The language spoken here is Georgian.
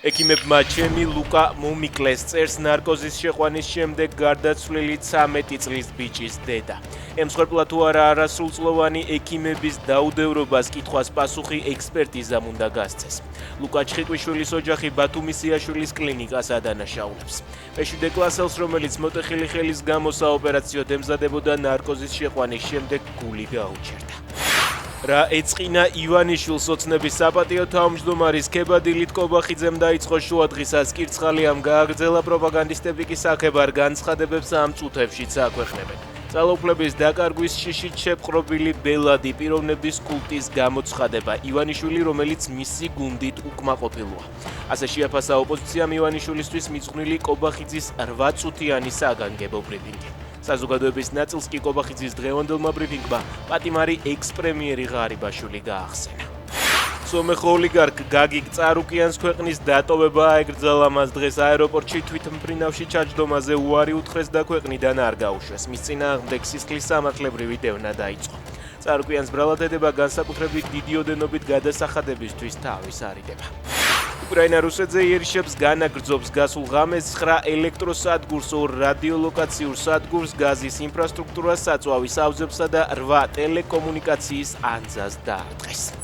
ექიმებმა ჩემი ლუკა მომიკლეს წერს ნარკოზის შეყვანის შემდეგ გარდაცვლილი 13 წლის ბიჭის დედა. ემსხვერპლა თუ არა არასრულწლოვანი ექიმების დაუდევრობას კითხვას პასუხი ექსპერტიზამ უნდა გასცეს. ლუკა ჩხიკვიშვილის ოჯახი ბათუმის იაშვილის კლინიკას ადანაშაულებს. მეშვიდე კლასელს, რომელიც მოტეხილი ხელის გამო საოპერაციოდ ემზადებოდა ნარკოზის შეყვანის შემდეგ გული გაუჩერდა. რა ეწყინა ივანიშვილს ოცნების საპატიო თავმჯდომარის ქებადილით კობახიძემ დაიწყო შუადღისას კირცხალი ამ გააგრძელა პროპაგანდისტები კი საქებარ განცხადებებს ამ წუთებშიც აქვეყნებენ. ძალაუფლების დაკარგვის შიშით შეპყრობილი ბელადი პიროვნების კულტის გამოცხადება ივანიშვილი, რომელიც მისი გუნდით უკმაყოფილოა. ასე შეაფასა ოპოზიციამ ივანიშვილისთვის მიძღვნილი კობახიძის 8 წუთიანი საგანგებო ბრიფინგი. საზოგადოების ნაწილს კი კობახიძის დღევანდელმა ბრიფინგმა პატიმარი ექს-პრემიერი ღარიბაშვილი გაახსენა. სომეხ ოლიგარქ გაგიგ წარუკიანს ქვეყნის დატოვება აეკრძალა. მას დღეს აეროპორტში თვითმფრინავში ჩაჯდომაზე უარი უთხრეს და ქვეყნიდან არ გაუშვეს. მის წინააღმდეგ სისხლის სამართლებრივი დევნა დაიწყო. წარუკიანს ბრალად ედება განსაკუთრებით დიდი ოდენობით გადასახადებისთვის თავის არიდება. უკრაინა რუსეთზე იერიშებს განაგრძობს გასულ ღამეს 9 ელექტროსადგურს, 2 რადიოლოკაციურ სადგურს, გაზის ინფრასტრუქტურას, საწვავის ავზებსა და 8 ტელეკომუნიკაციის ანძას დაარტყეს.